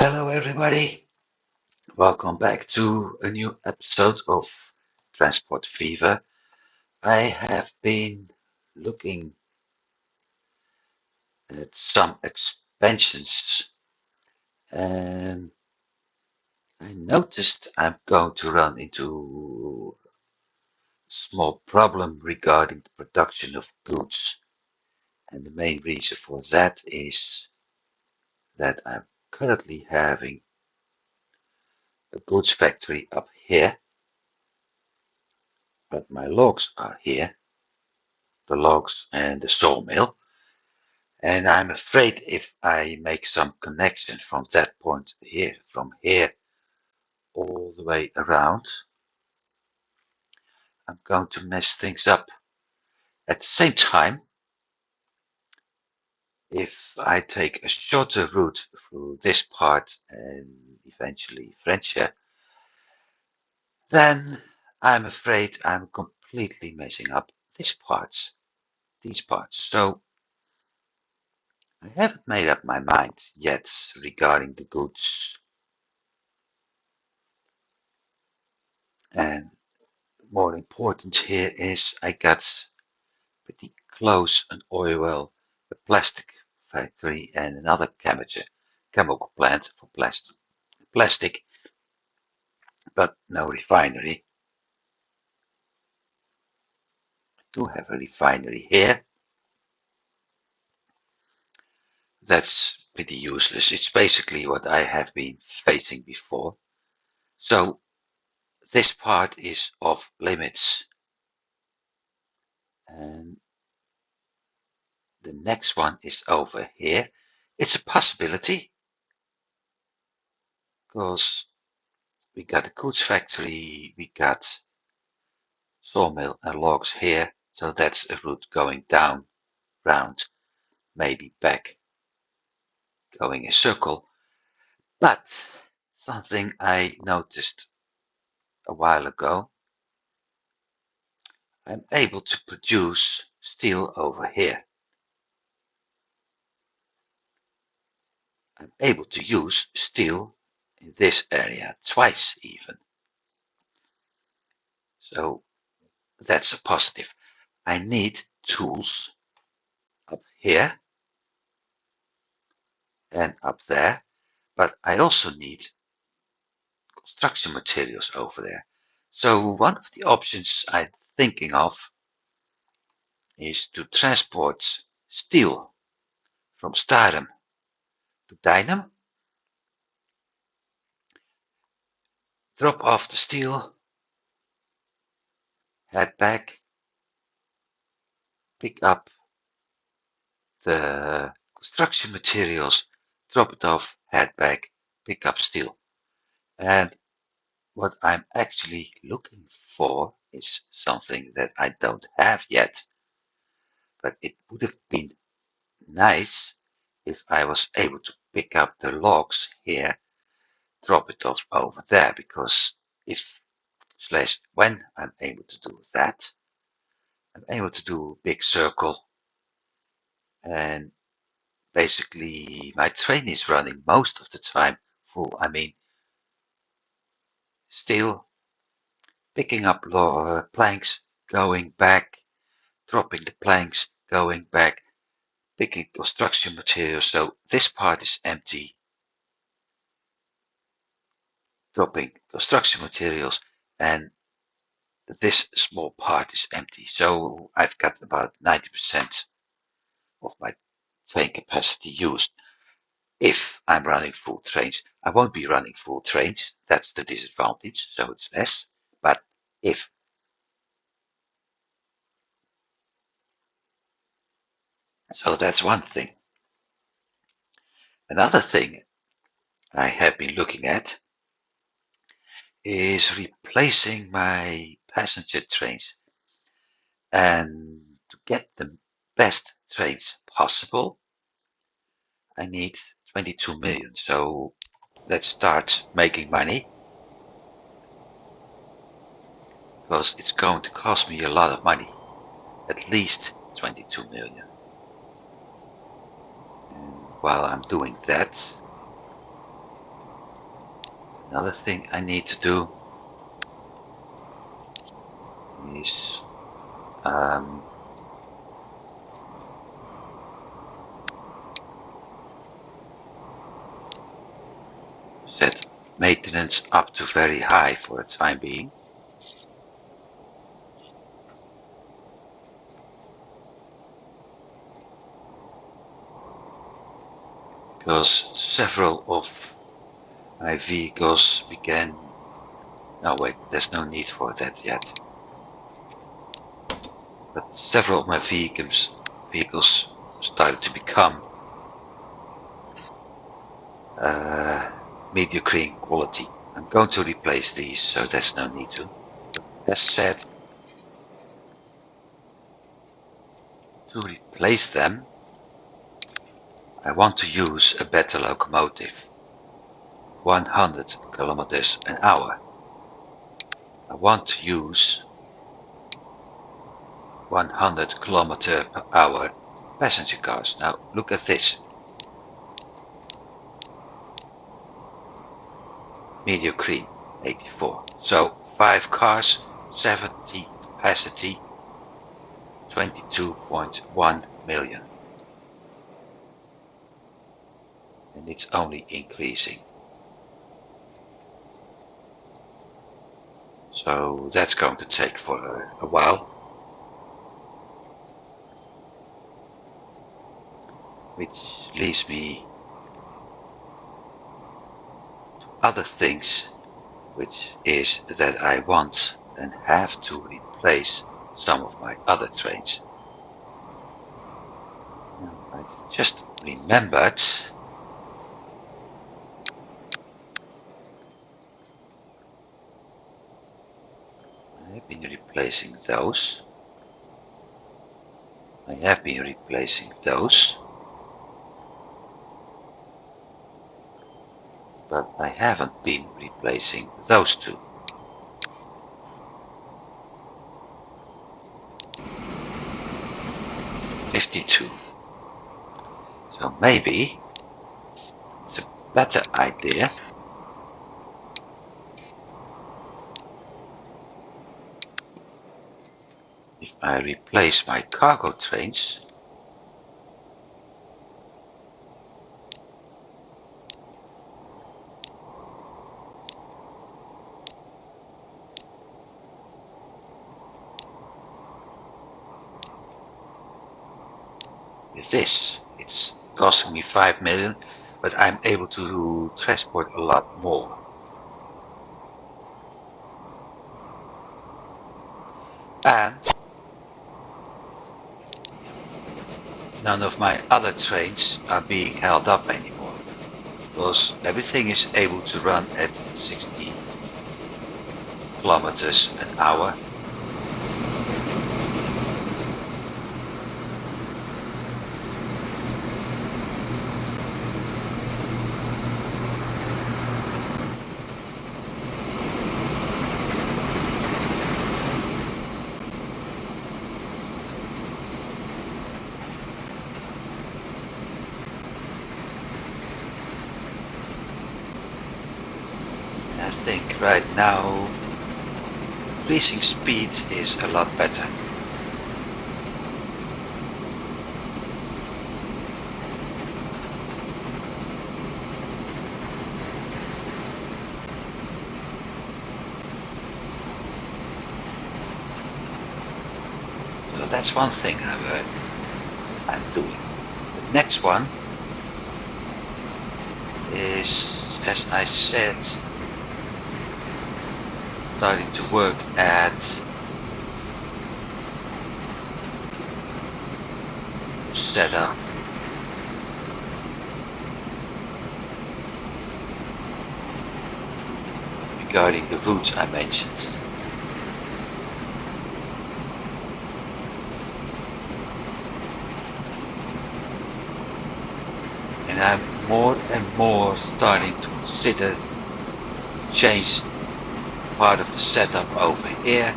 Hello, everybody. Welcome back to a new episode of Transport Fever. I have been looking at some expansions and I noticed I'm going to run into a small problem regarding the production of goods. And the main reason for that is that I'm currently having a goods factory up here, but my logs are here, the logs and the sawmill. And I'm afraid if I make some connection from that point here, from here all the way around, I'm going to mess things up. At the same time, if I take a shorter route through this part and eventually Frenchia, then I'm afraid I'm completely messing up these parts. So I haven't made up my mind yet regarding the goods. And more important here is I got pretty close an oil well, a plastic factory and another chemical plant for plastic, but no refinery. I do have a refinery here. That's pretty useless. It's basically what I have been facing before. So this part is off limits. And the next one is over here. It's a possibility because we got a goods factory, we got sawmill and logs here, so that's a route going down, round, maybe back, going a circle. But something I noticed a while ago, I'm able to produce steel over here. I'm able to use steel in this area twice even. So that's a positive. I need tools up here and up there, but I also need construction materials over there. So one of the options I'm thinking of is to transport steel from Stardom to Dynam, drop off the steel, head back, pick up the construction materials, drop it off, head back, pick up steel. And what I'm actually looking for is something that I don't have yet, but it would have been nice if I was able to pick up the logs here, drop it off over there, because if slash when I'm able to do that, I'm able to do a big circle and basically my train is running most of the time full. I mean, still picking up planks, going back, dropping the planks, going back, picking construction materials. So this part is empty, dropping construction materials, and this small part is empty. So I've got about 90% of my train capacity used. If I'm running full trains, I won't be running full trains. That's the disadvantage. So it's less. But if. So that's one thing. Another thing I have been looking at is replacing my passenger trains. And to get the best trains possible, I need 22 million. So let's start making money, because it's going to cost me a lot of money, at least 22 million. And while I'm doing that, Another thing I need to do is set maintenance up to very high for the time being. Because several of my vehicles began... No, wait, there's no need for that yet. But several of my vehicles started to become mediocre quality. I'm going to replace these, so there's no need to. But as said, to replace them, I want to use a better locomotive. 100 kilometers an hour. I want to use 100 kilometer per hour passenger cars. Now look at this. Mediocre 84. So 5 cars, 70 capacity, 22.1 million. And it's only increasing. So that's going to take for a while. Which leaves me to other things, which is that I want and have to replace some of my other trains. Now, I just remembered I have been replacing those. I have been replacing those. But I haven't been replacing those two. $52. So maybe it's a better idea if I replace my cargo trains with this. It's costing me 5 million, but I'm able to transport a lot more. And none of my other trains are being held up anymore, because everything is able to run at 60 kilometers an hour. I think right now increasing speed is a lot better. So that's one thing I'm doing. The next one is, as I said, starting to work at setup regarding the routes I mentioned. And I'm more and more starting to consider change part of the setup over here.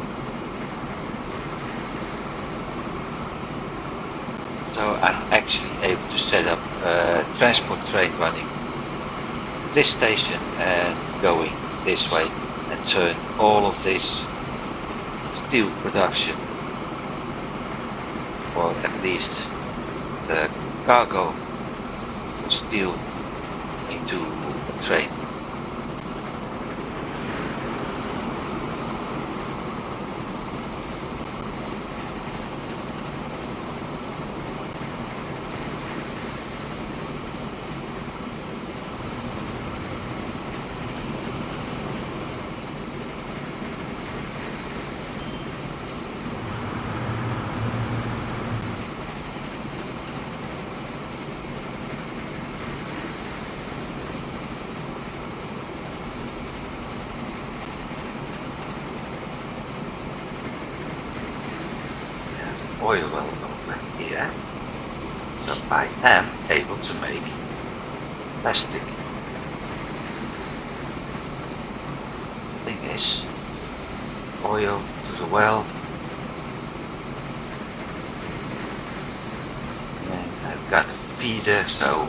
So I'm actually able to set up a transport train running to this station and going this way and turn all of this steel production, or at least the cargo of steel, into a train. Oil well over here, so I am able to make plastic. Thing is, oil to the well, and I've got a feeder, so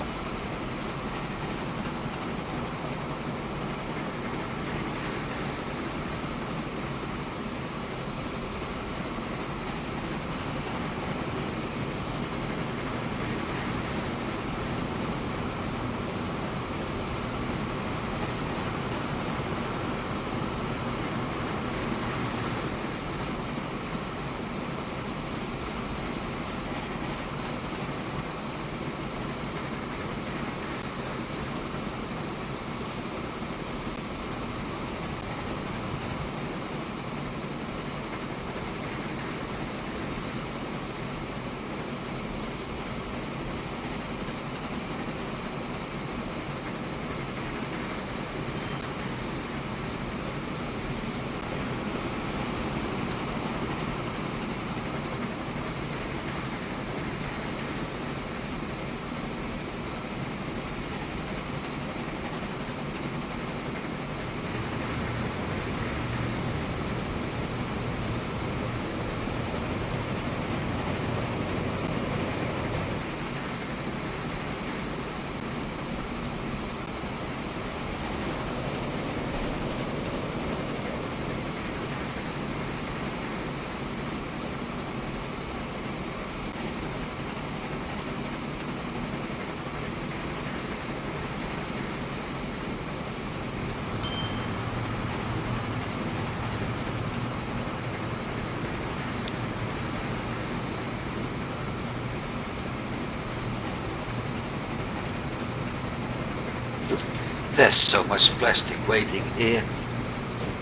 there's so much plastic waiting here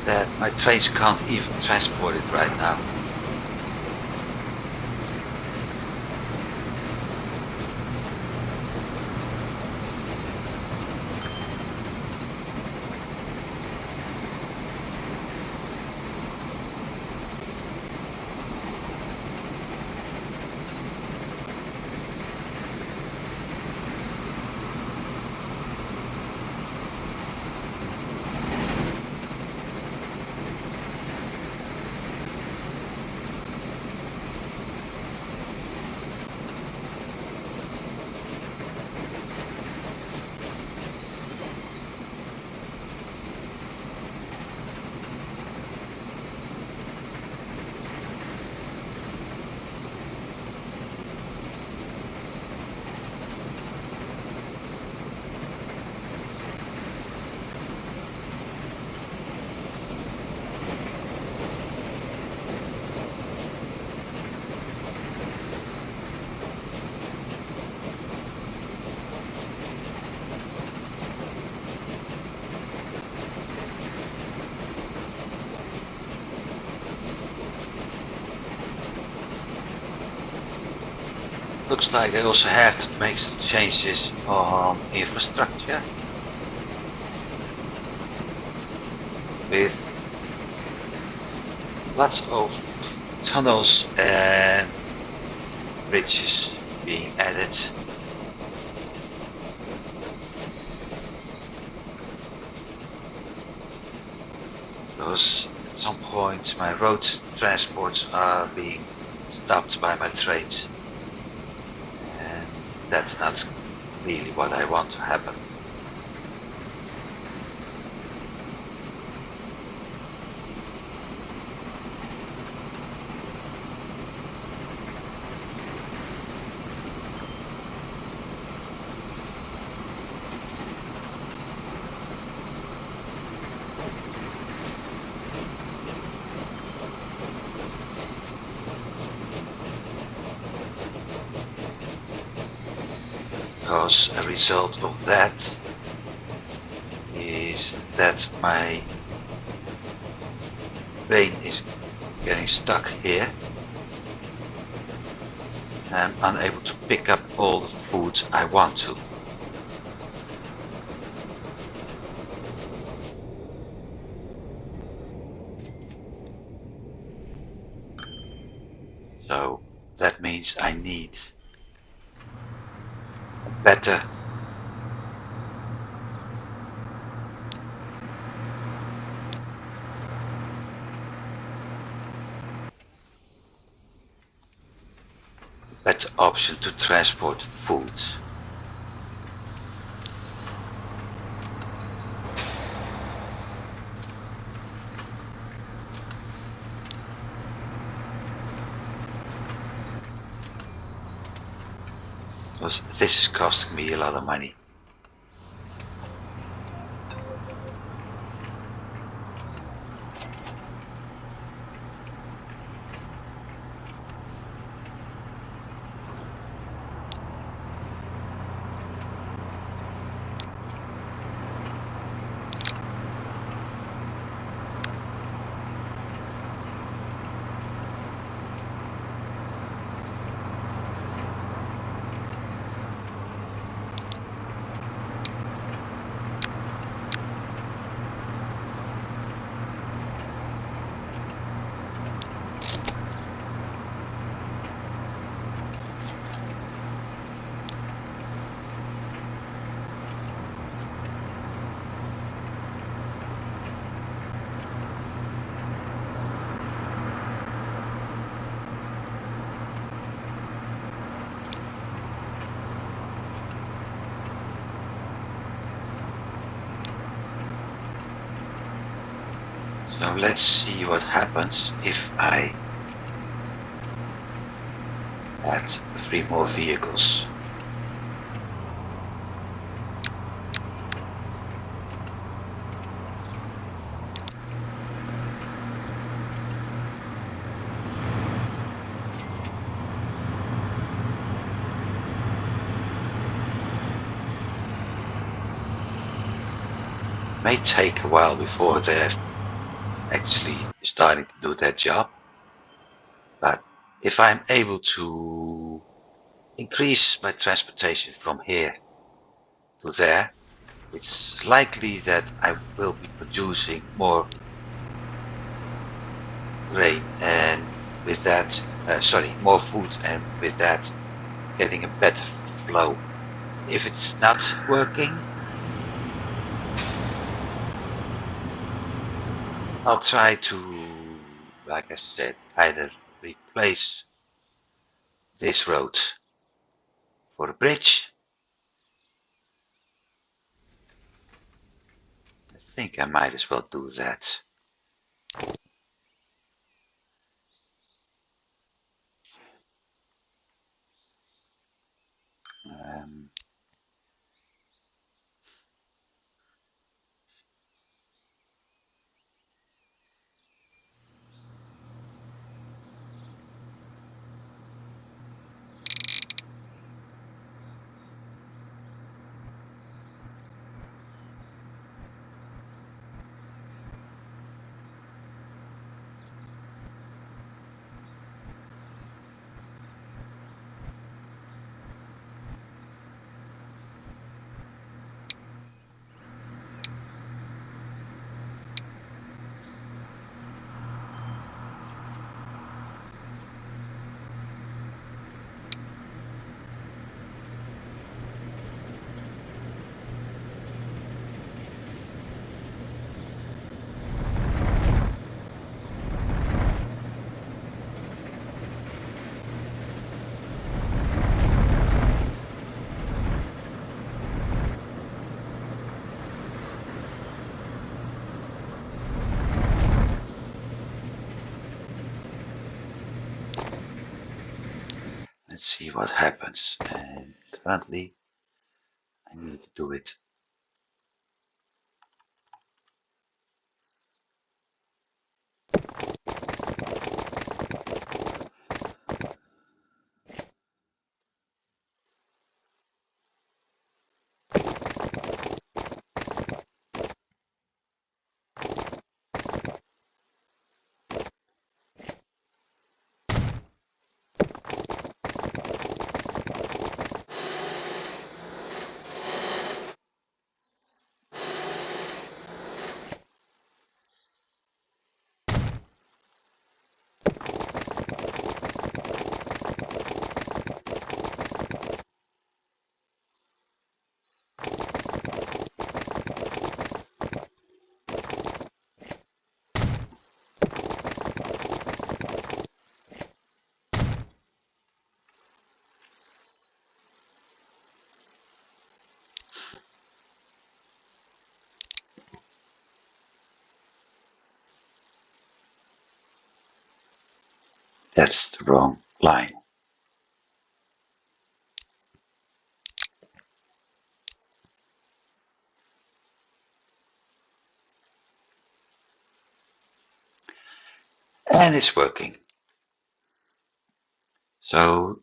that my trains can't even transport it right now. Looks like I also have to make some changes on infrastructure with lots of tunnels and bridges being added. Because at some point my road transports are being stopped by my trains. That's not really what I want to happen. because a result of that is that my brain is getting stuck here. I'm unable to pick up all the food I want to. So that means I need a better option to transport food. Because this is costing me a lot of money. So let's see what happens if I add 3 more vehicles. It may take a while before they're actually starting to do their job, but if I'm able to increase my transportation from here to there, it's likely that I will be producing more grain and with that, more food, and with that getting a better flow. If it's not working, I'll try to, like I said, either replace this road for a bridge. I think I might as well do that. Um, let's see what happens. And currently, I need to do it. That's the wrong line. And it's working. So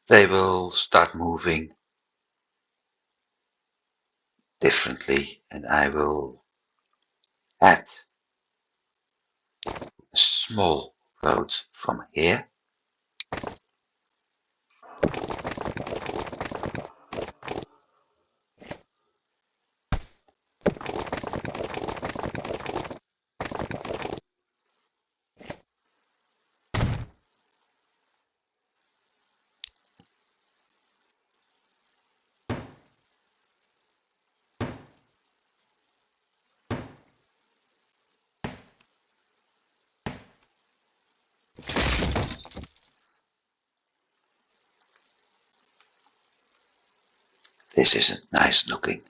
they will start moving differently, and I will add a small road from here. This isn't nice looking.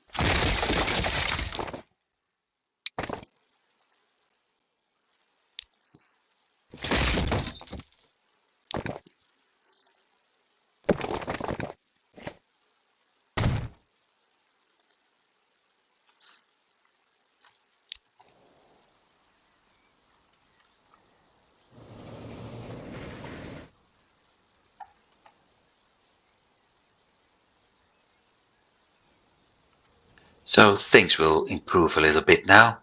So things will improve a little bit now.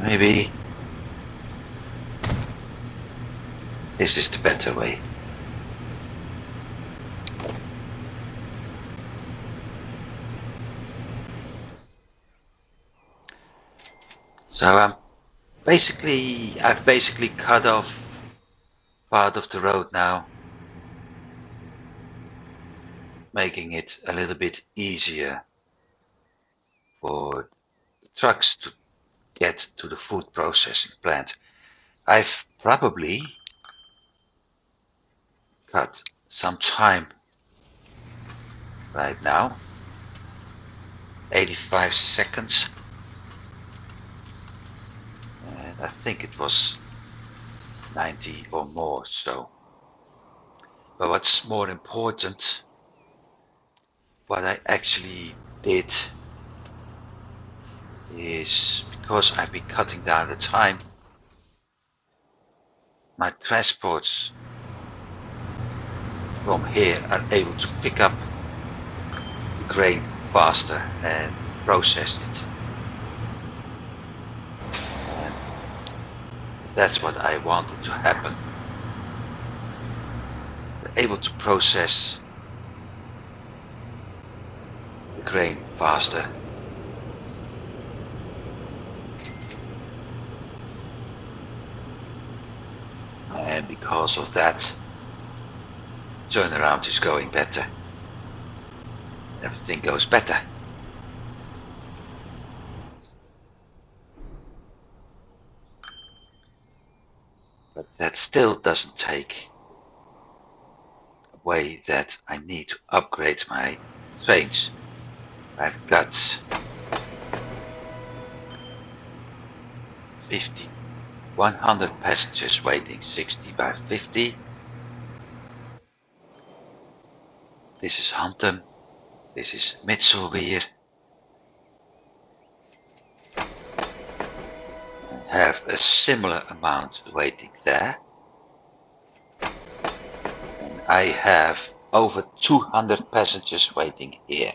Maybe this is the better way. So I've basically cut off part of the road now, making it a little bit easier for the trucks to get to the food processing plant. I've probably cut some time right now, 85 seconds, and I think it was 90 or more. So, but what's more important, what I actually did is, because I've been cutting down the time, my transports from here are able to pick up the grain faster and process it. And that's what I wanted to happen. They're able to process the grain faster. And because of that, turnaround is going better. Everything goes better. But that still doesn't take away that I need to upgrade my trains. I've got 100 passengers waiting, 60 by 50. This is Hantem. This is Mitselweer. Have a similar amount waiting there. And I have over 200 passengers waiting here.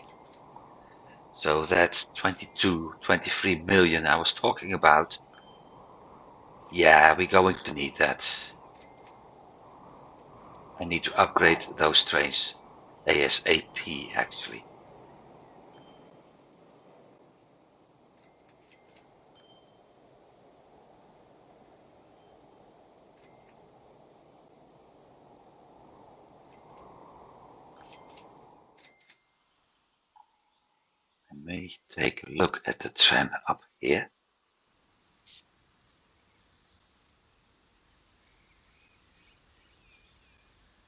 So that's 23 million I was talking about. Yeah, we're going to need that. I need to upgrade those trains ASAP actually. me take a look at the tram up here.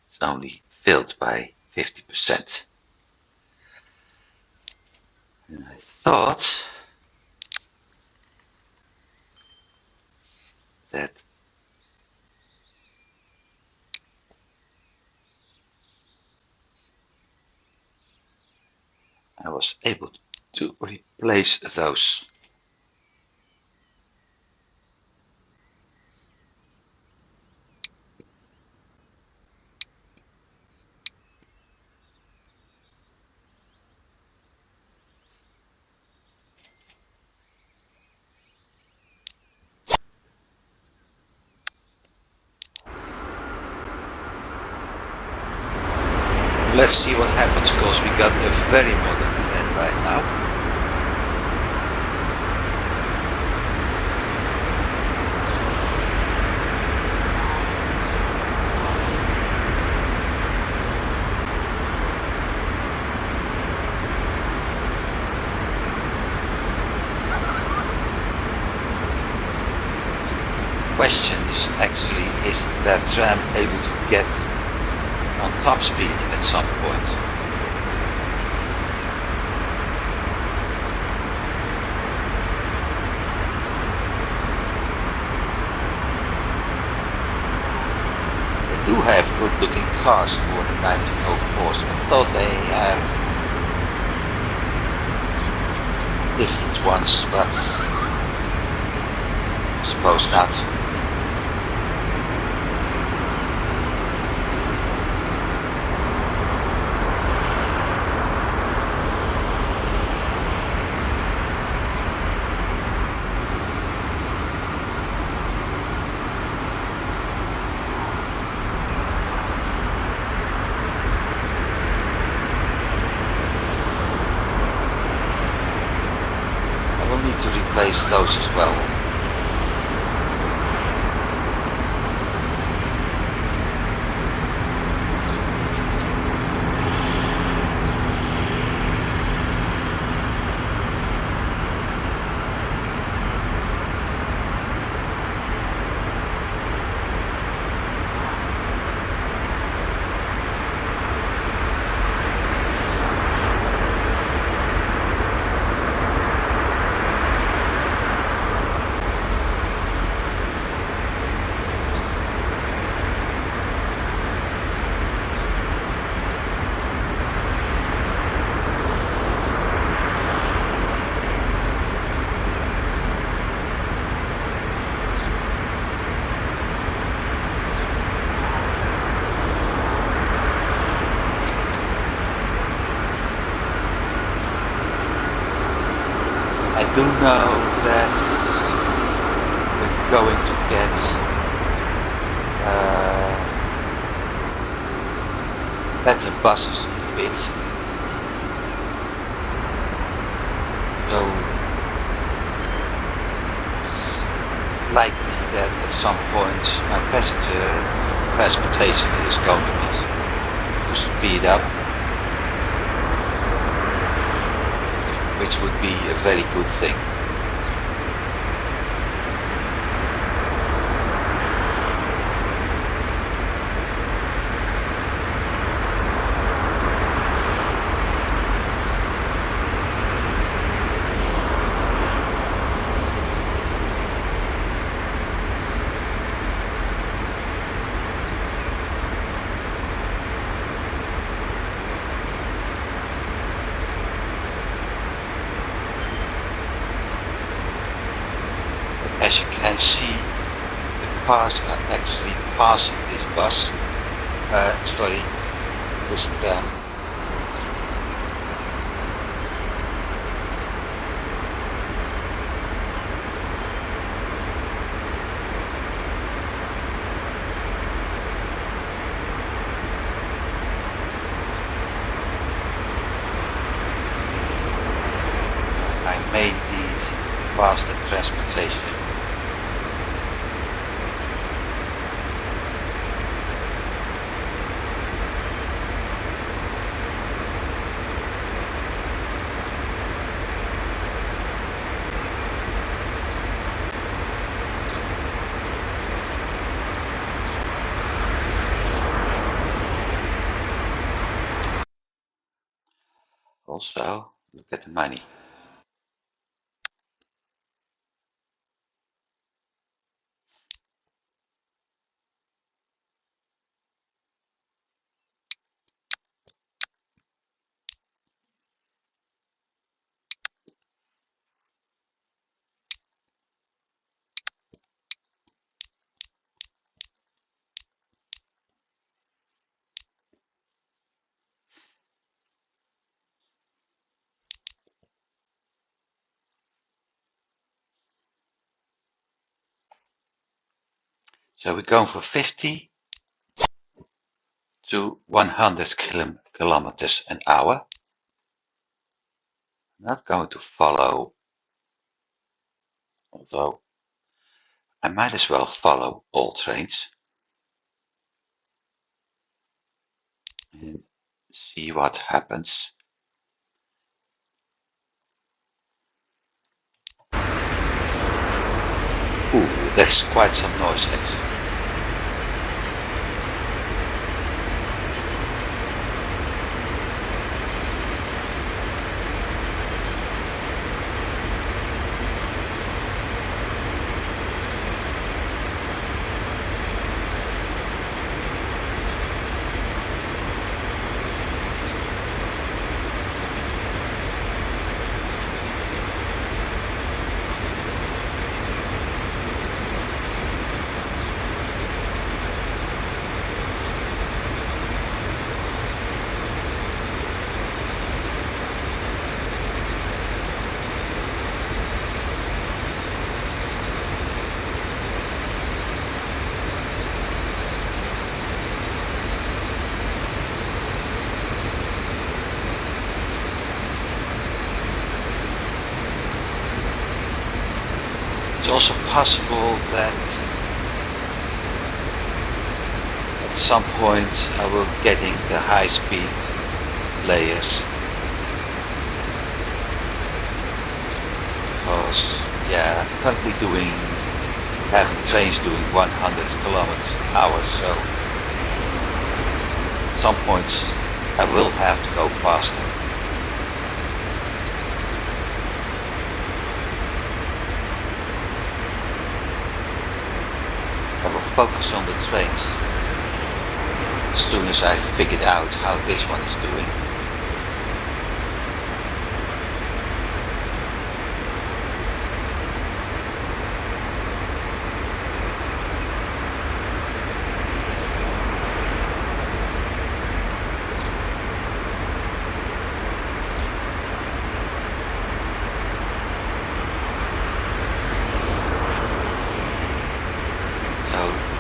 It's only filled by 50%. And I thought that I was able to replace those. Let's see what happens, because we got a very modern van right now. The question is actually, is that tram able to get on top speed at some point? They do have good looking cars for the 1904s. I thought they had different ones, but I suppose not. To replace those as well. I do know that we're going to get better buses in a bit. So it's likely that at some point my passenger transportation is going to speed up, which would be a very good thing. As you can see, the cars are actually passing this bus, this tram. I may need faster transportation. Also, look at the money. So we're going for 50 to 100 kilometers an hour. I'm not going to follow, although I might as well follow all trains and see what happens. Ooh, that's quite some noise actually. It's also possible that at some point I will getting the high-speed layers, because yeah, I'm currently having trains doing 100 kilometers an hour, so at some point I will have to go faster. I will focus on the trains as soon as I figured out how this one is doing.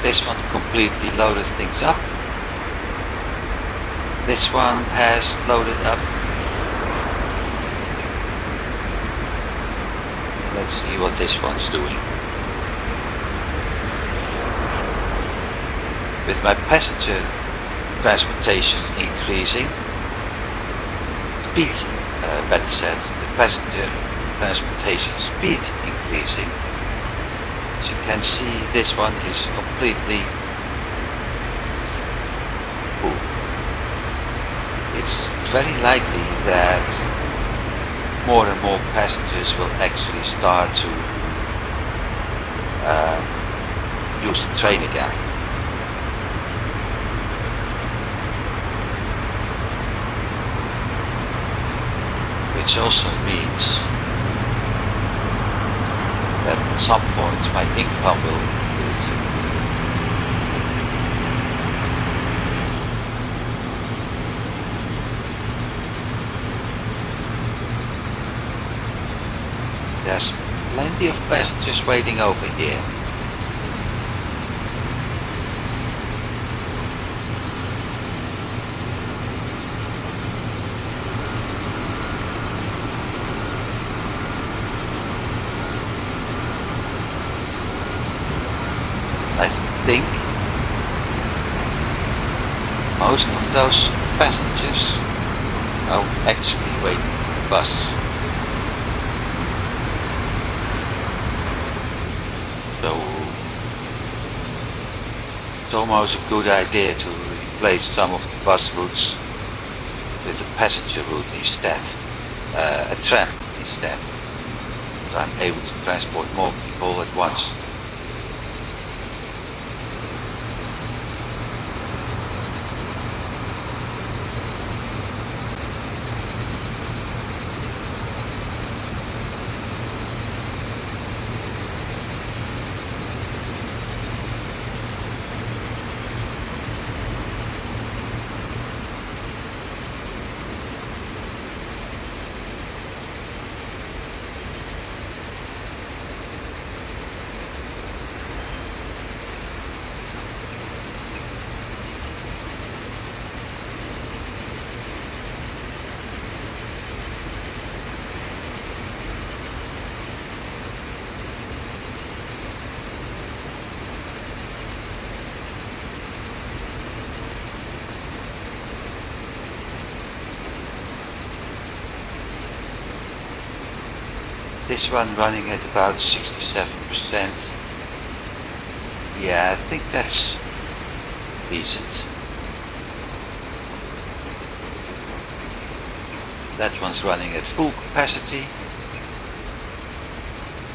This one completely loaded things up. This one has loaded up. Let's see what this one's doing. With my passenger transportation increasing, speed, better said, the passenger transportation speed increasing. As you can see, this one is completely full. It's very likely that more and more passengers will actually start to use the train again. Which also means that at some point my income will increase. There's plenty of passengers waiting over here. I think most of those passengers are actually waiting for the bus. So it's almost a good idea to replace some of the bus routes with a passenger route instead, a tram instead. So I'm able to transport more people at once. This one running at about 67%. Yeah, I think that's decent. That one's running at full capacity.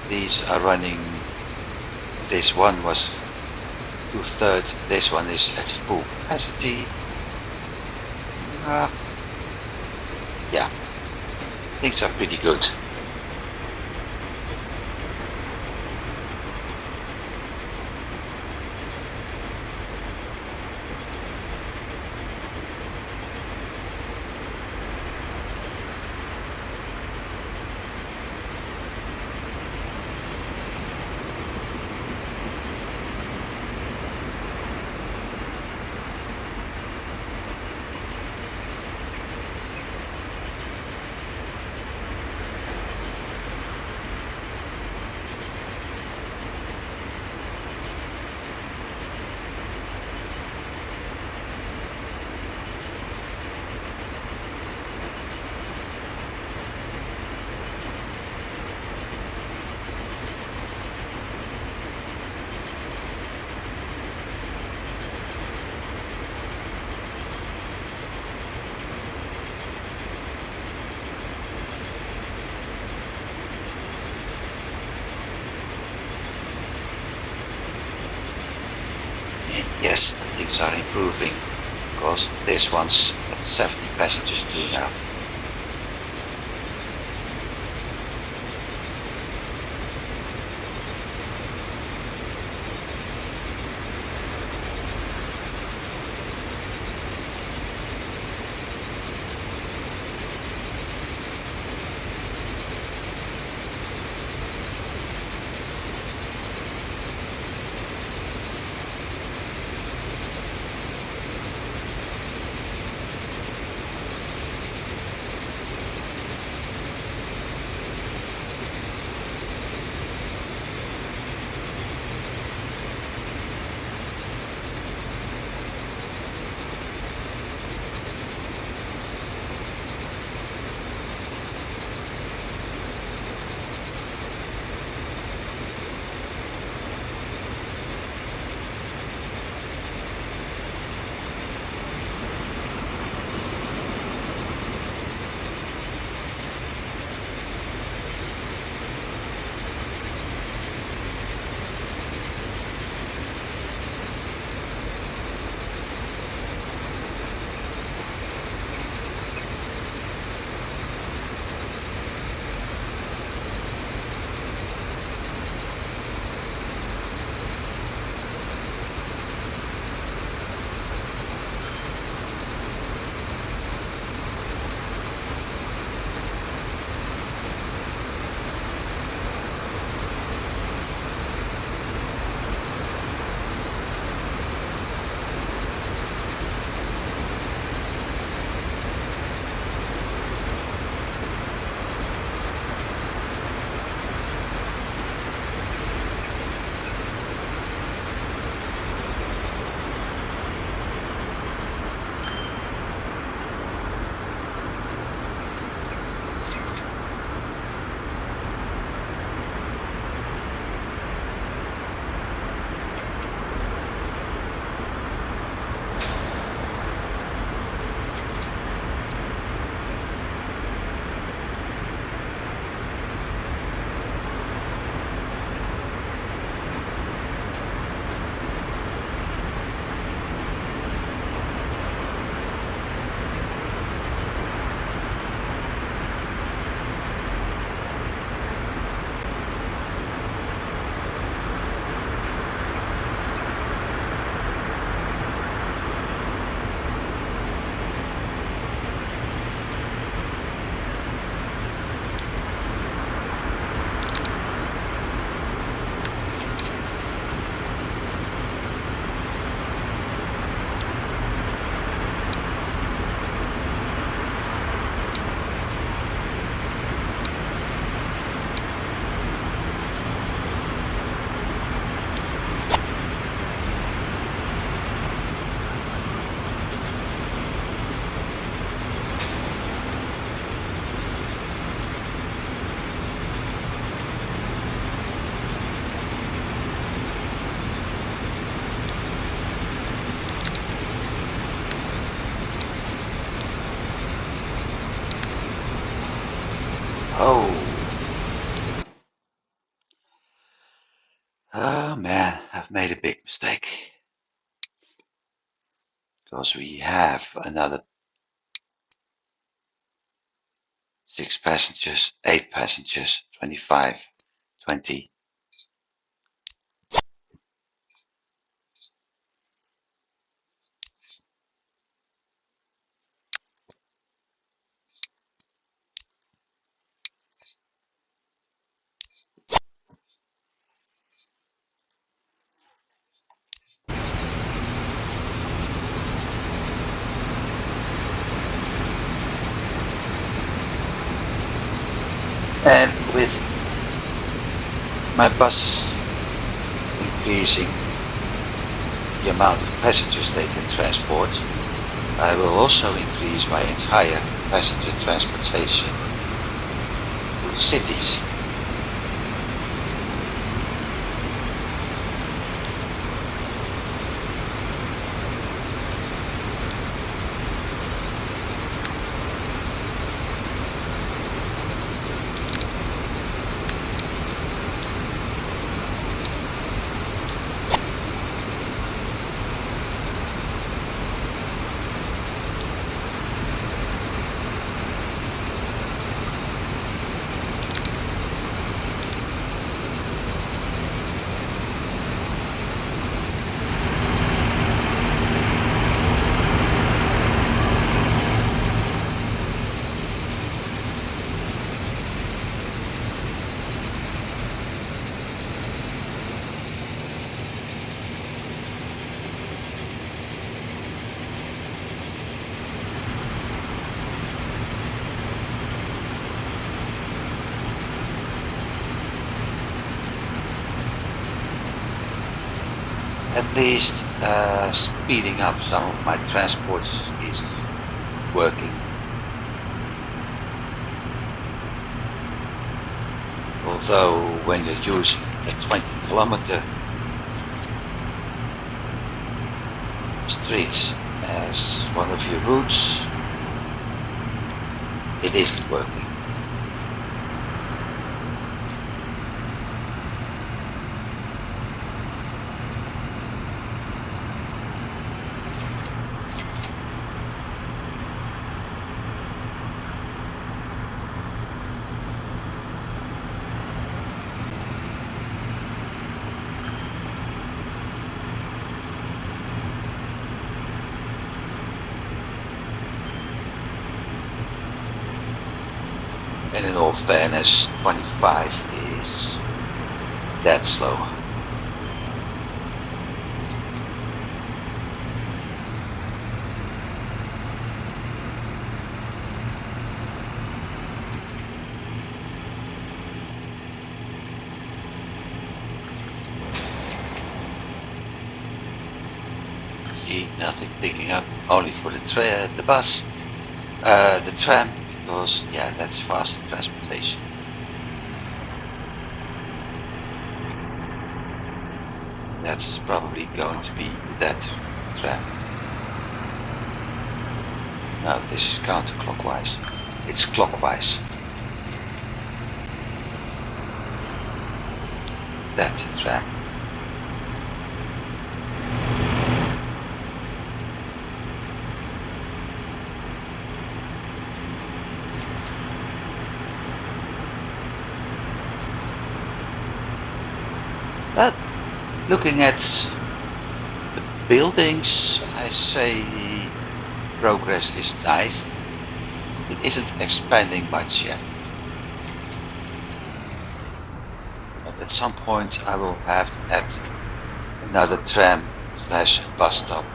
These are running, this one was 2/3, this one is at full capacity. Yeah, things are pretty good. Yes, things are improving, because this one's at 70 passengers too now. Oh man, I've made a big mistake. Because we have another 6 passengers, 8 passengers, 25, 20. And with my buses increasing the amount of passengers they can transport, I will also increase my entire passenger transportation to the cities. At least speeding up some of my transports is working. Although when you're using a 20-kilometer street as one of your routes, it isn't working. And in all fairness, 25 is that slow. See, nothing picking up, only for the bus, the tram. Because, yeah, that's faster transportation. That's probably going to be that tram. No, this is counterclockwise. It's clockwise. That's a tram. But looking at the buildings, I say progress is nice. It isn't expanding much yet. But at some point I will have to add another tram / bus stop.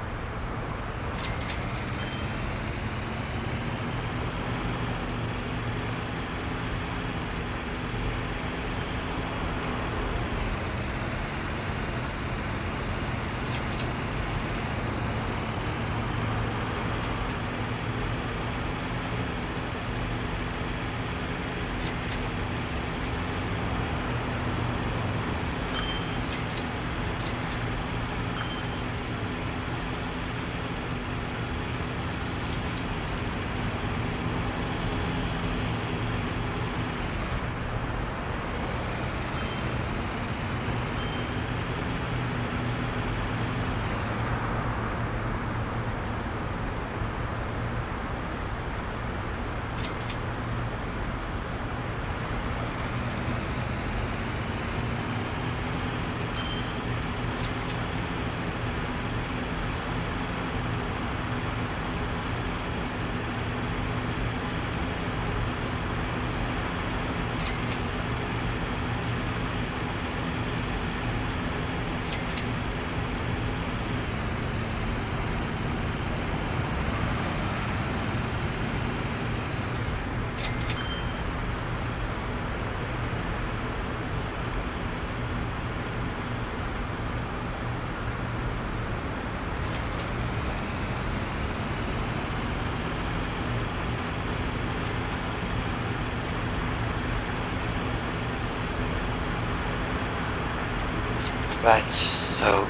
Right, so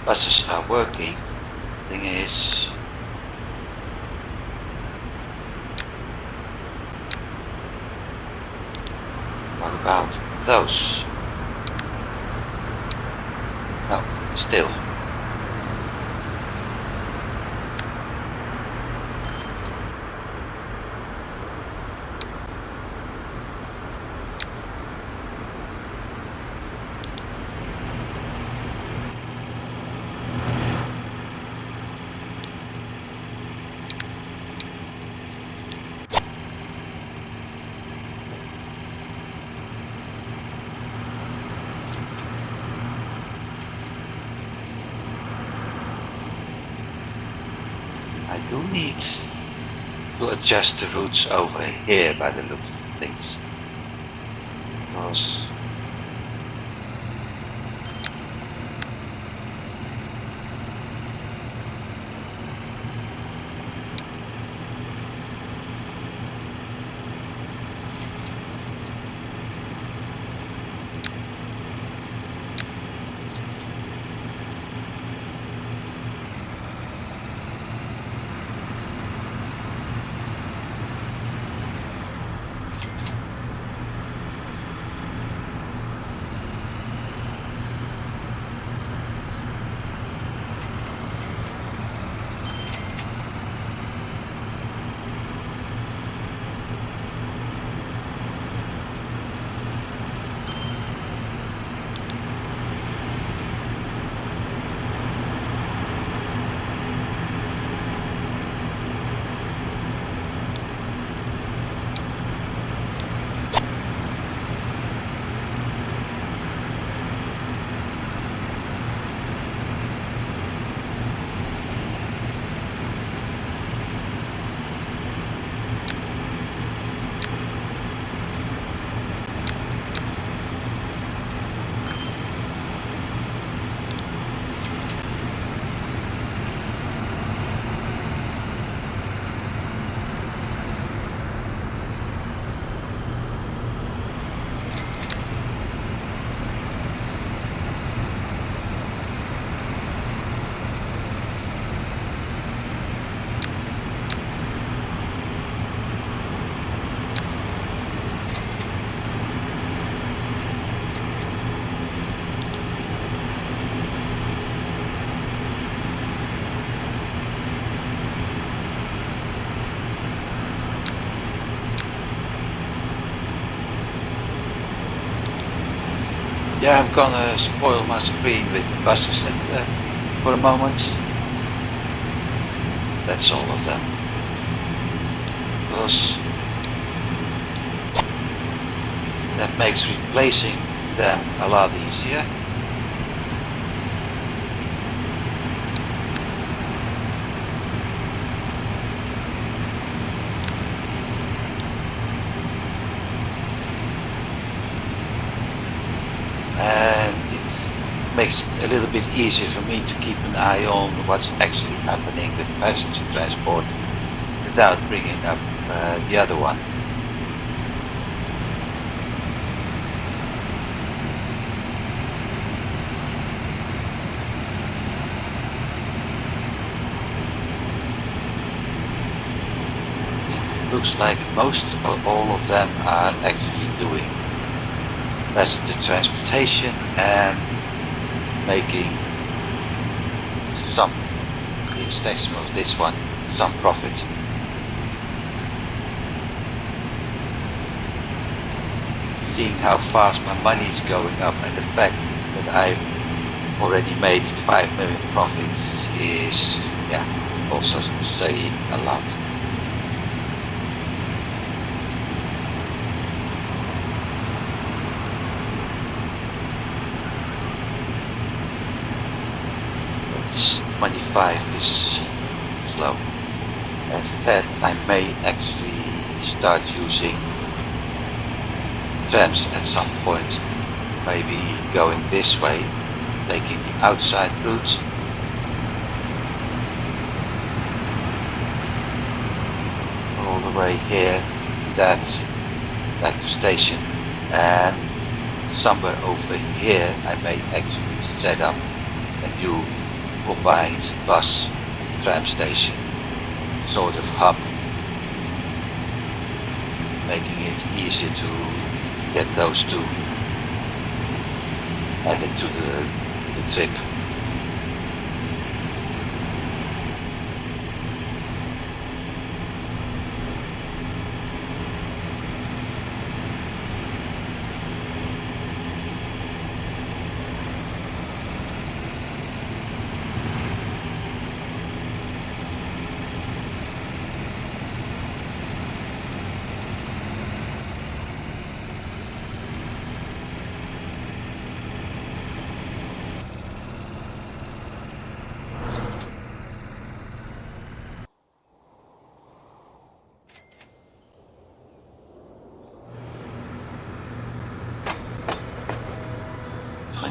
buses are working. Thing is, what about those? No, still. I do need to adjust the routes over here by the look of things. Because yeah, I'm gonna spoil my screen with the buses for a moment. That's all of them. Because that makes replacing them a lot easier. And it makes it a little bit easier for me to keep an eye on what's actually happening with passenger transport without bringing up the other one. Looks like most or all of them are actually doing passenger transportation and making some, with the exception of this one, some profit. Seeing how fast my money is going up and the fact that I've already made 5 million profits is, yeah, also saying a lot. But this 25 is slow. Instead, I may actually start using trams at some point, maybe going this way, taking the outside route, all the way here, that back to station, and somewhere over here I may actually set up a new combined bus tram station sort of hub, making it easier to get those two added to the trip.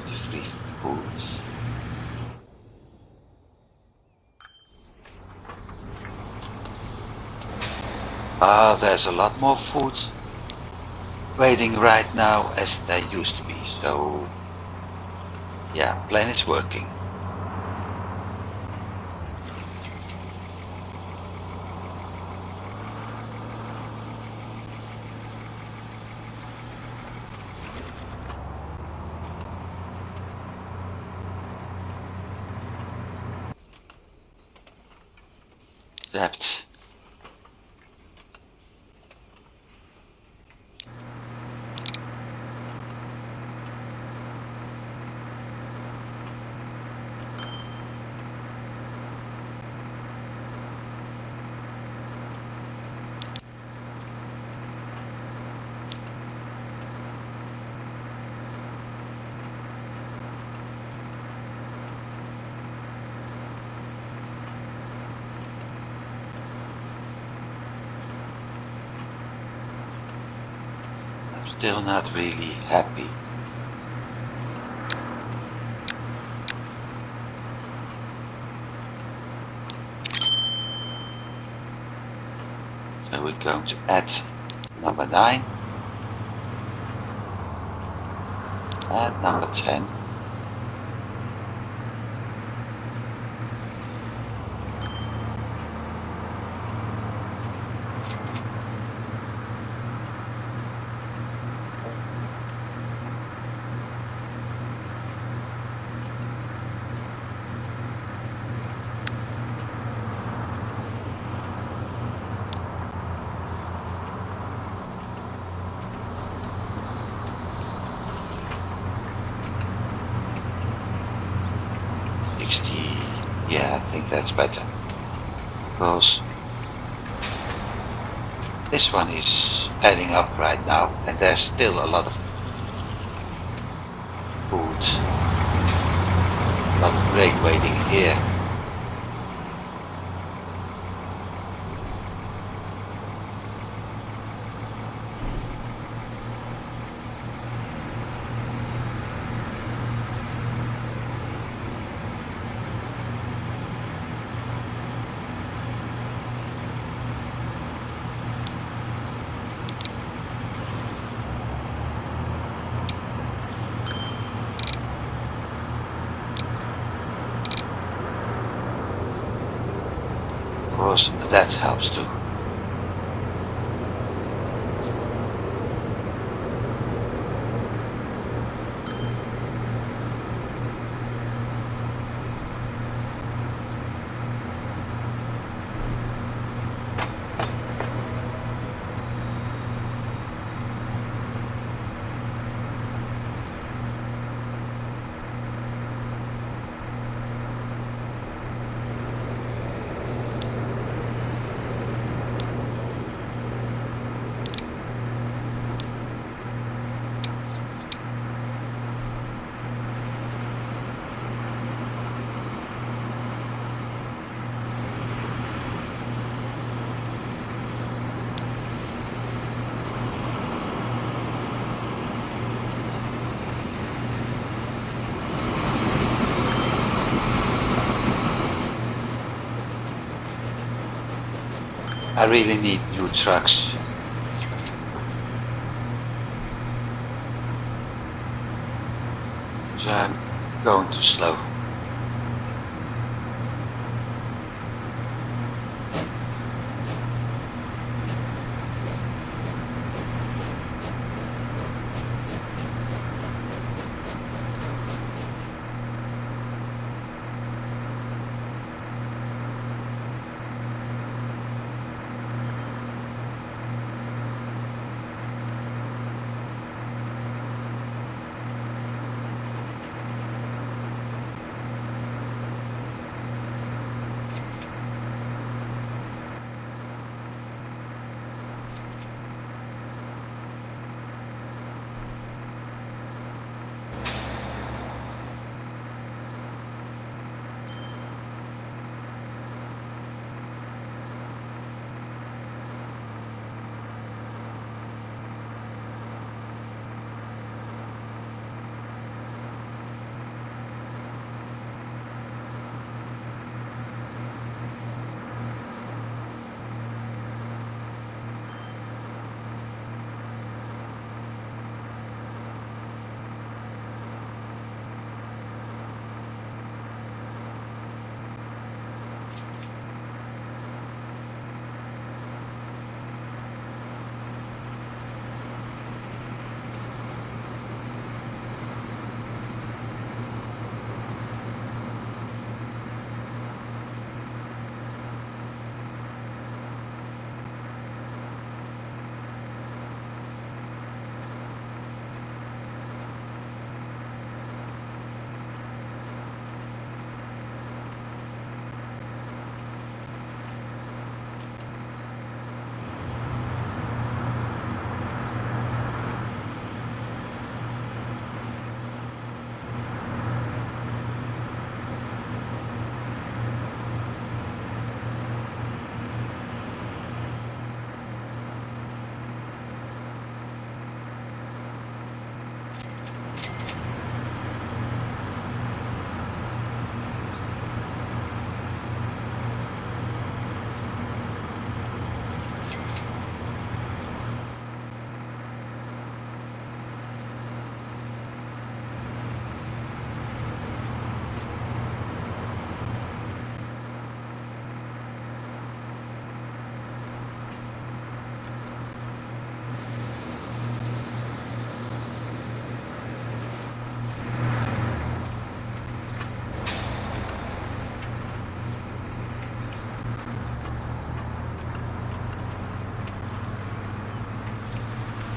Free food. There's a lot more food waiting right now as there used to be, so yeah, plan is working. Except I'm still not really happy. So we're going to add number 9 and number 10. Yeah, I think that's better, because this one is adding up right now and there's still a lot of food, a lot of grain waiting here. Of course, that helps too. I really need new trucks. so I'm going too slow.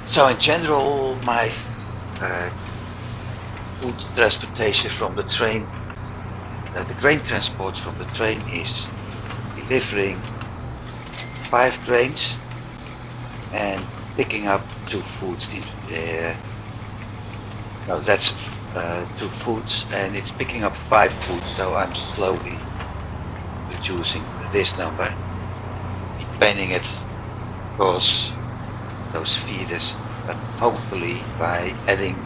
So in general, my food transportation from the train, the grain transport from the train is delivering 5 grains and picking up 2 foods. No, that's 2 foods, and it's picking up 5 foods. So I'm slowly reducing this number, expanding it because those feeders, but hopefully by adding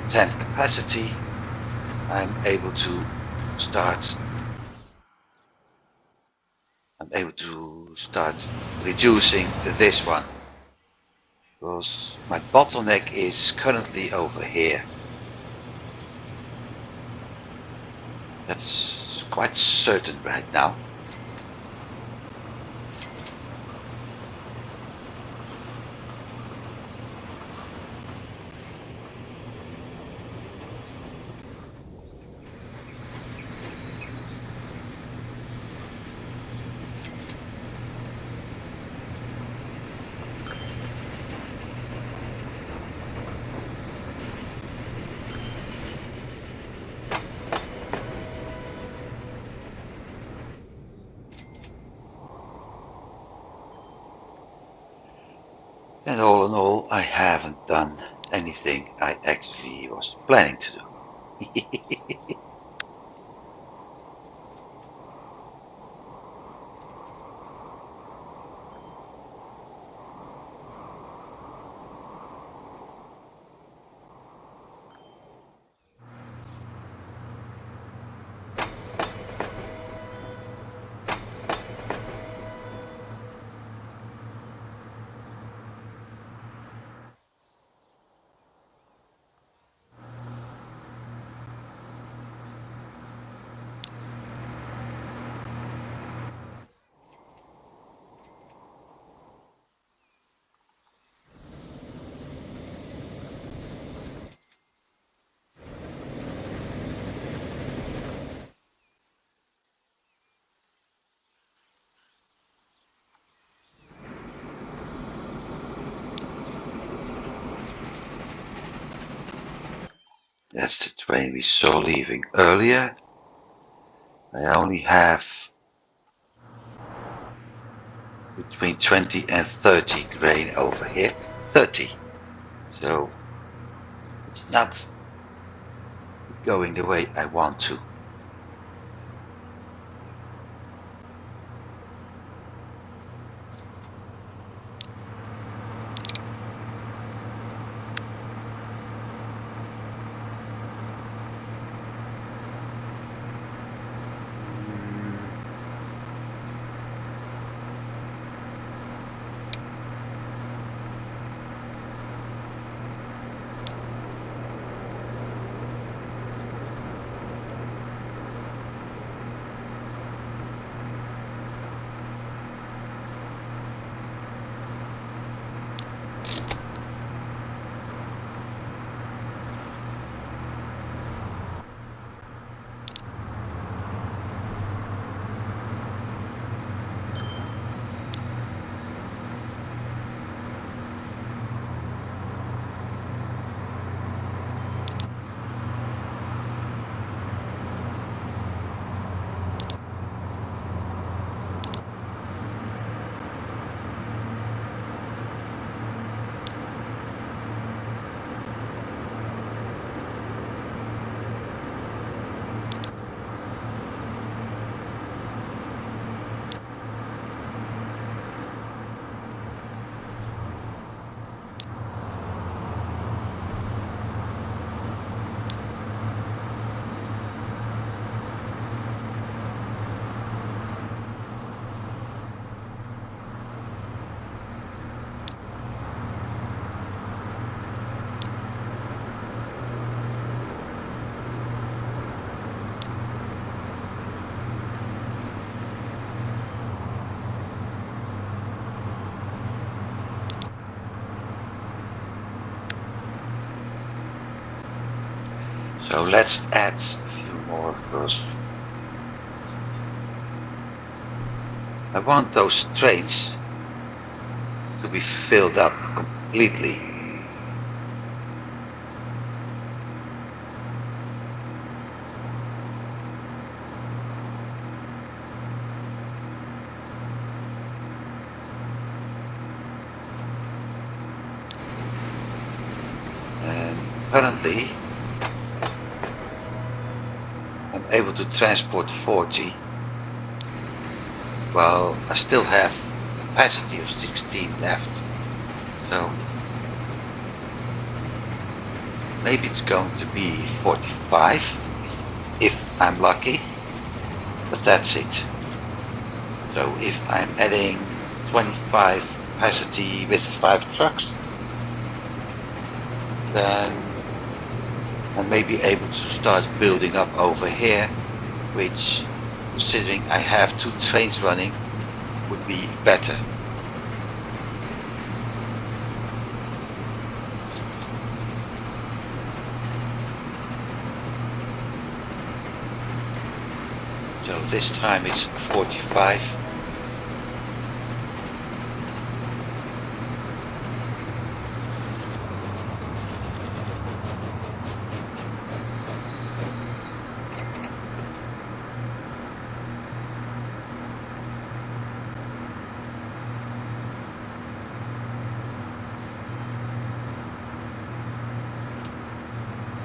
10 capacity, I'm able to start reducing this one, because my bottleneck is currently over here. That's quite certain right now. And all in all, I haven't done anything I actually was planning to do. That's the train we saw leaving earlier. I only have between 20 and 30 grain over here. 30. So it's not going the way I want to. So let's add a few more because I want those trains to be filled up completely. And currently I'm able to transport 40, while I still have a capacity of 16 left. So maybe it's going to be 45 if I'm lucky, but that's it. So if I'm adding 25 capacity with 5 trucks, then I may be able to start building up over here, which, considering I have 2 trains running, would be better. So this time it's 45.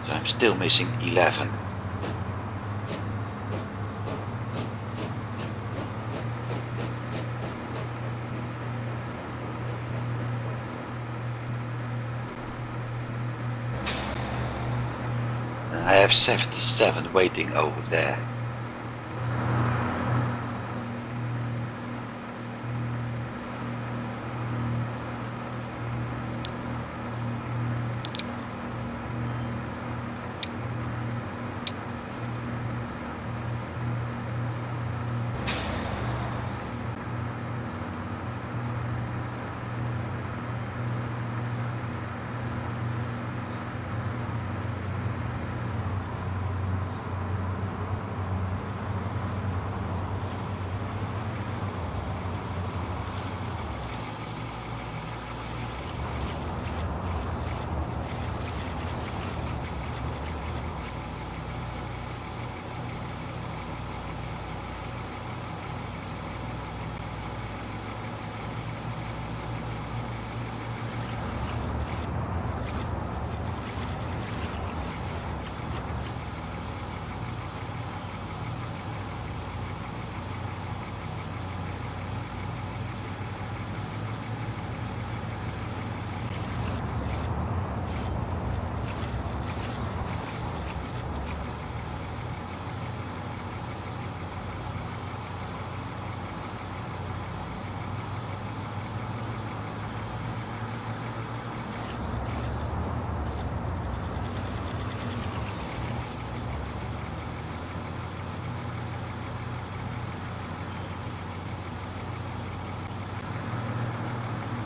So I'm still missing 11. And I have 77 waiting over there.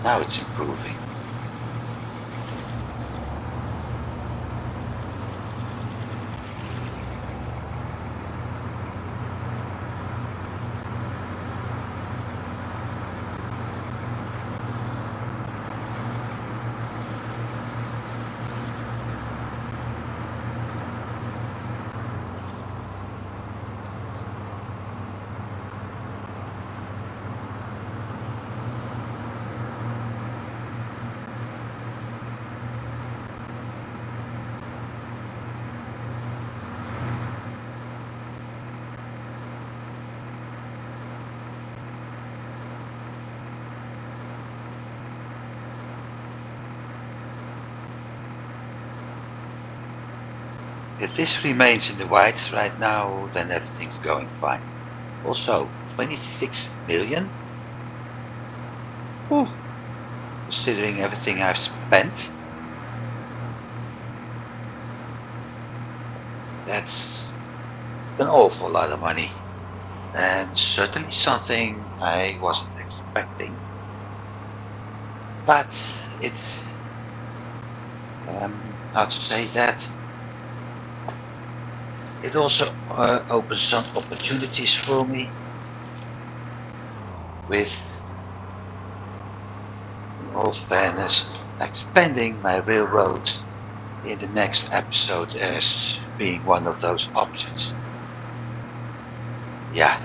Now it's improving. If this remains in the white right now, then everything's going fine. Also, 26 million? Ooh. Considering everything I've spent, that's an awful lot of money. And certainly something I wasn't expecting. But it, how to say that? It also opens some opportunities for me with, in all fairness, expanding my railroads in the next episode as being one of those options. Yeah.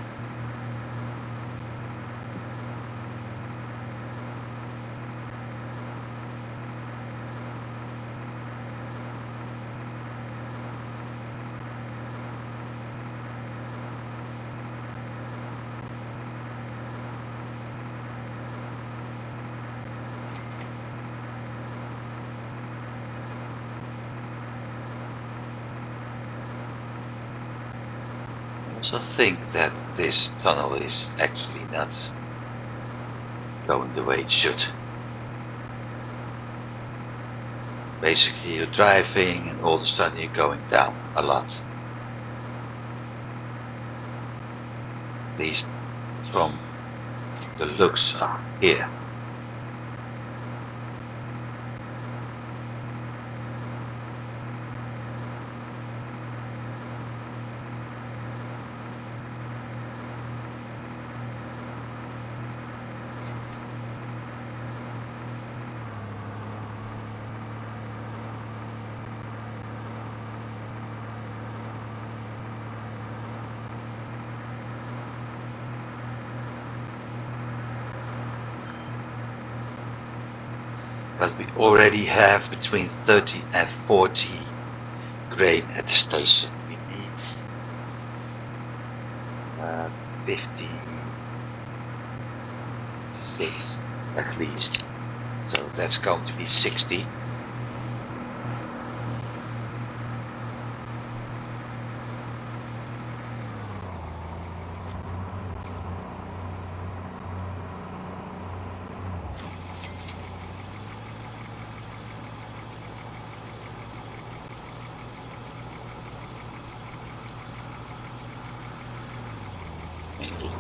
I also think that this tunnel is actually not going the way it should. Basically, you're driving and all of a sudden you're going down a lot. At least from the looks up here. But we already have between 30 and 40 grain at the station. We need 56 at least. So that's going to be 60.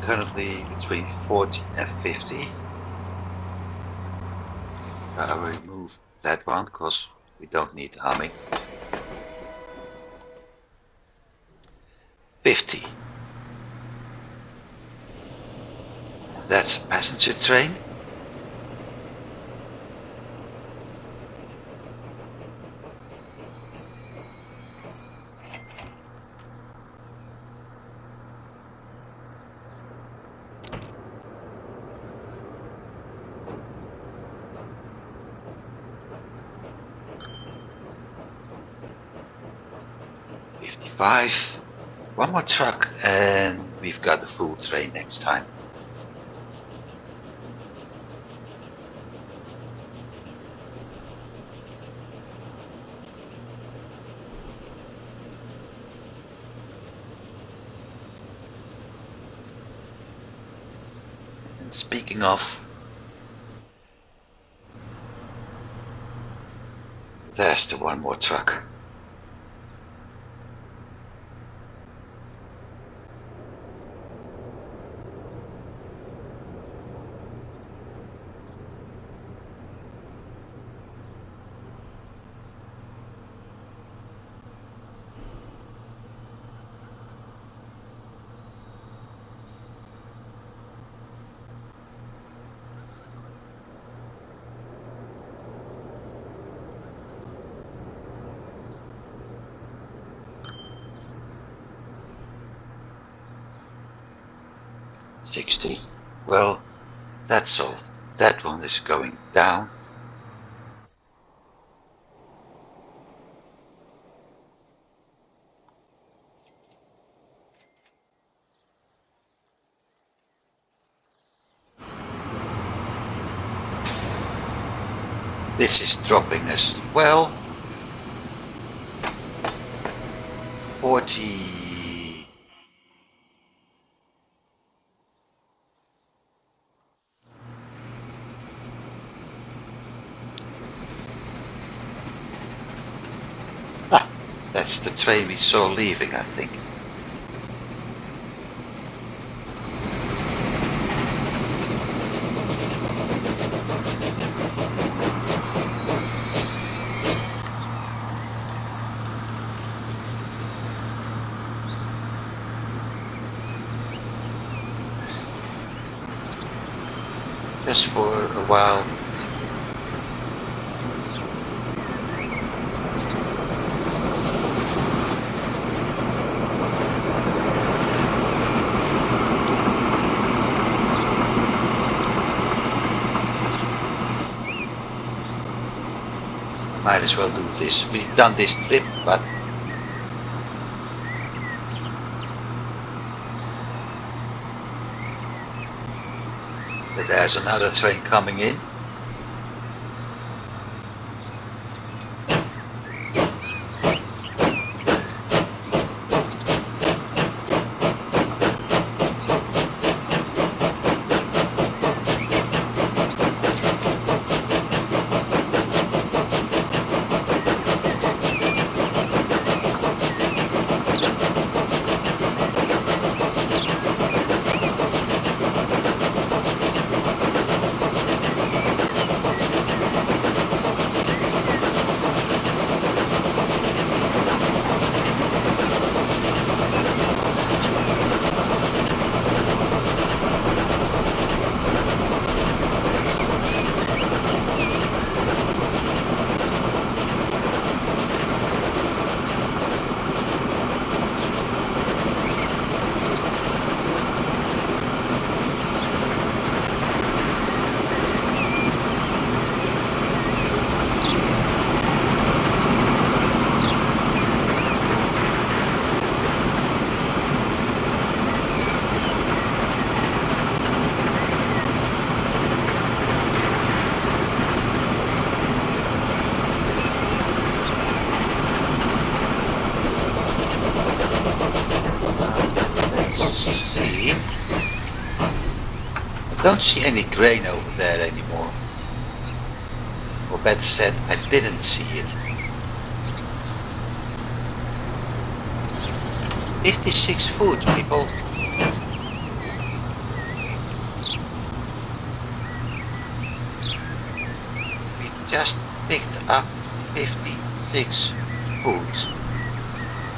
Currently between 40 and 50. I'll remove that one because we don't need humming. 50. That's a passenger train. One more truck and we've got a full train next time. And speaking of, there's the one more truck. 60. Well, that's solved. That one is going down. This is dropping as well. 40. Ah, that's the train we saw leaving, I think. Just for a while. Might as well do this. We've done this trip, but there's another train coming in. See, I don't see any grain over there anymore. Or better said, I didn't see it. 56 food, people. We just picked up 56 food.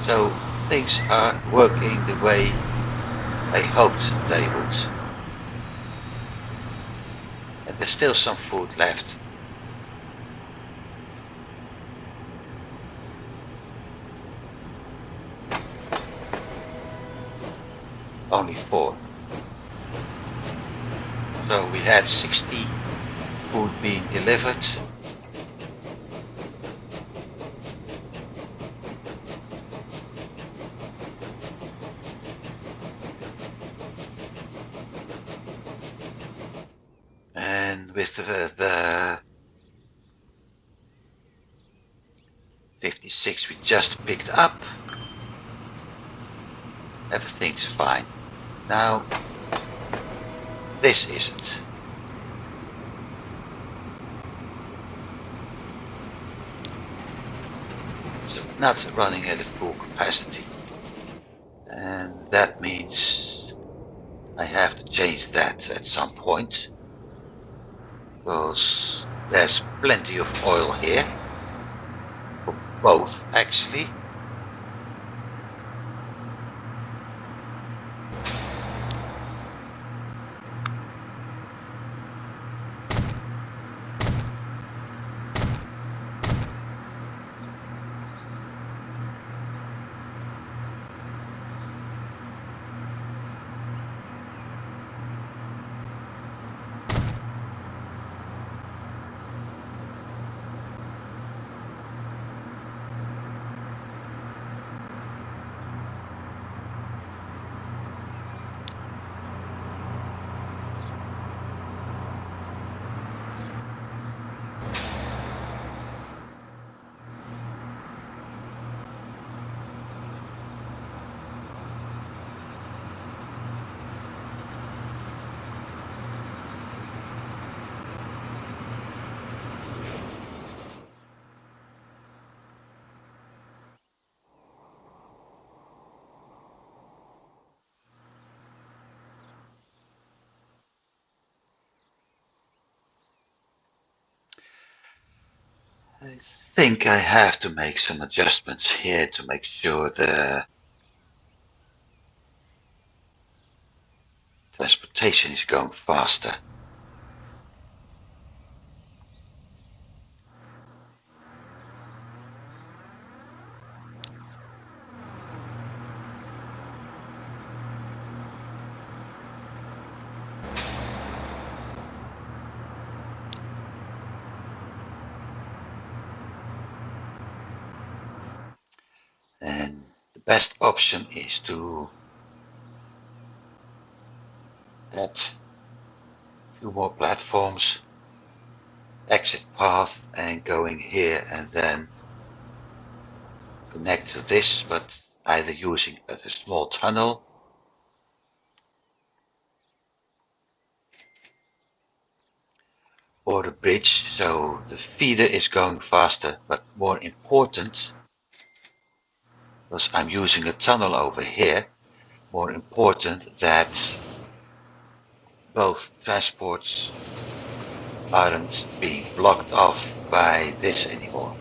So things are working the way I hoped they would. And there's still some food left. Only 4. So we had 60 food being delivered. And with the 56 we just picked up, everything's fine. Now, this isn't. It's not running at a full capacity. And that means I have to change that at some point. Because there's plenty of oil here. For both, actually. I think I have to make some adjustments here to make sure the transportation is going faster. And the best option is to add a few more platforms, exit path, and going here and then connect to this, but either using a small tunnel or the bridge, so the feeder is going faster, but more important, because I'm using a tunnel over here, more important that both transports aren't being blocked off by this anymore.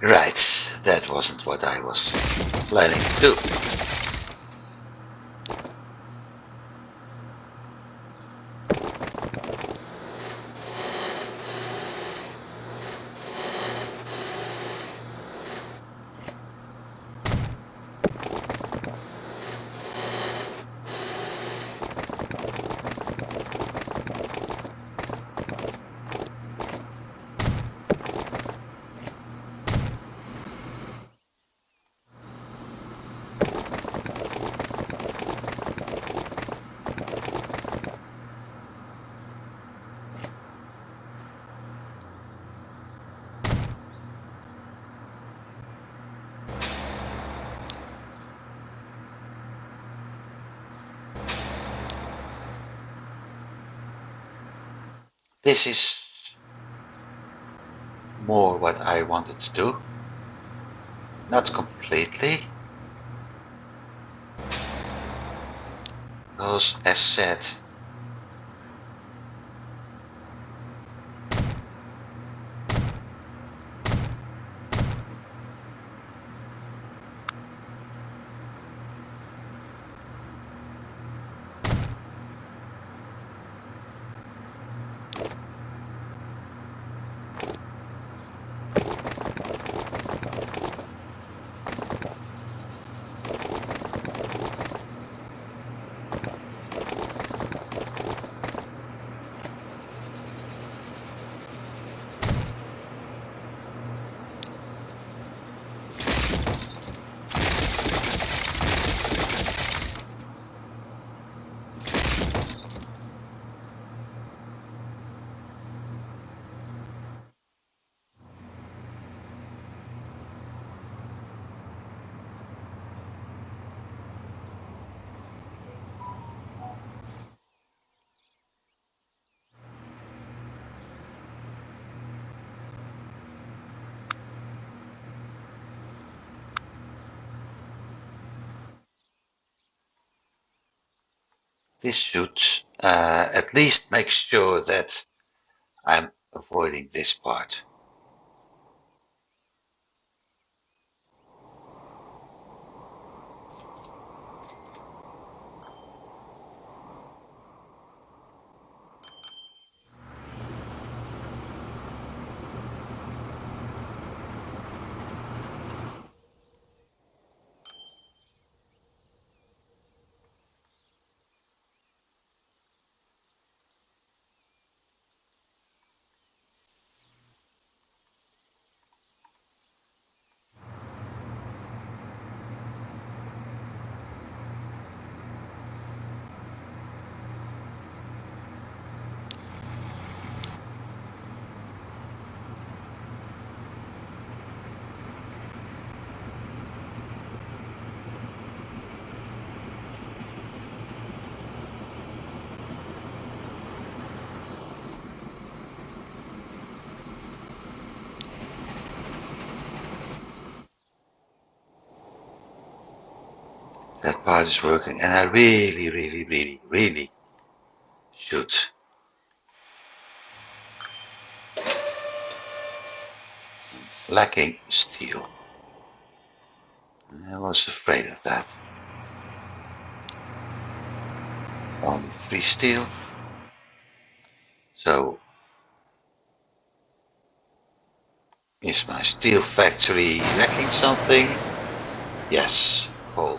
Right, that wasn't what I was planning to do. This is more what I wanted to do. Not completely, because as said, this should at least make sure that I'm avoiding this part. That part is working, and I really should. Lacking steel. I was afraid of that. Only 3 steel. So, is my steel factory lacking something? Yes, coal.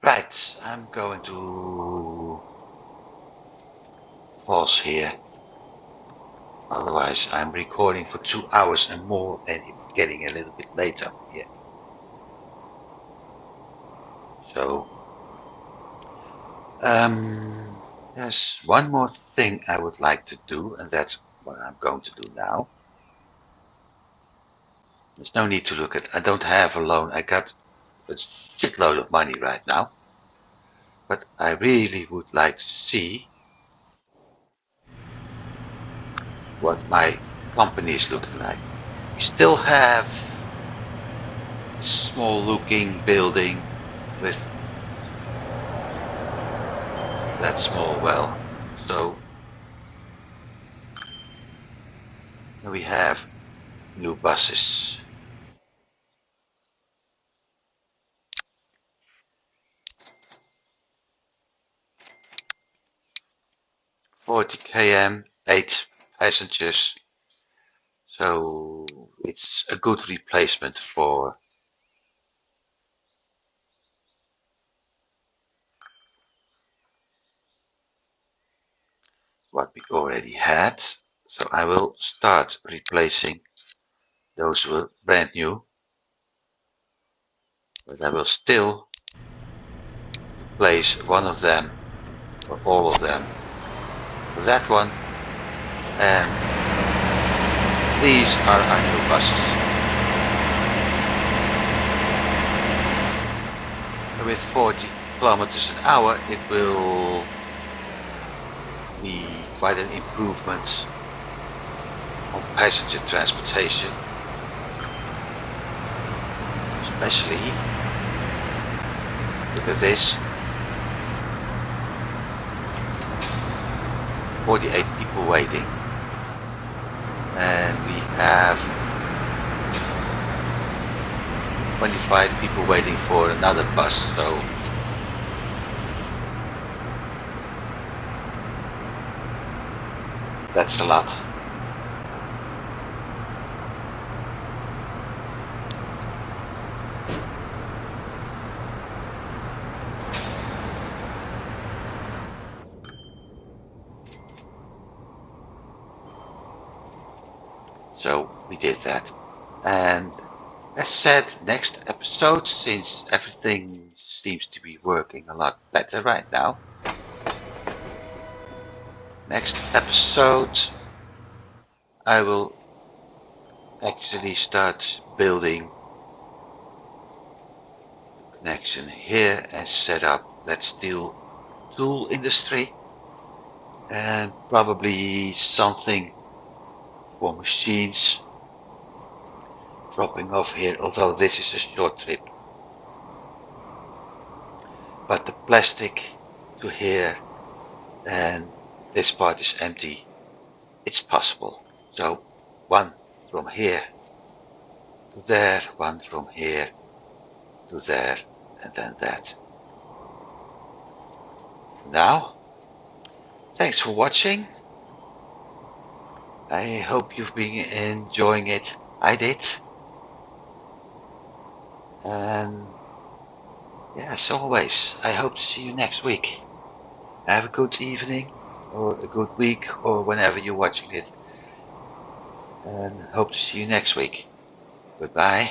Right, I'm going to pause here. Otherwise, I'm recording for 2 hours and more, and it's getting a little bit later here. So, there's one more thing I would like to do, and that's what I'm going to do now. There's no need to look at. I don't have a loan. I got a shitload of money right now, but I really would like to see what my company is looking like. We still have a small looking building with that small well. So we have new buses. 40 km, 8 passengers. So it's a good replacement for what we already had. So I will start replacing those were brand new, but I will still replace one of them or all of them that one, and these are our new buses. With 40 kilometers an hour, it will be quite an improvement on passenger transportation, especially look at this, 48 people waiting, and we have 25 people waiting for another bus, so that's a lot. So we did that, and as said, next episode, since everything seems to be working a lot better right now, next episode I will actually start building the connection here and set up that steel tool industry, and probably something for machines dropping off here, although this is a short trip. But the plastic to here and this part is empty, it's possible. So one from here to there, one from here to there, and then that. For now, thanks for watching. I hope you've been enjoying it. I did. And yeah, as always, I hope to see you next week. Have a good evening or a good week or whenever you're watching it. And hope to see you next week. Goodbye.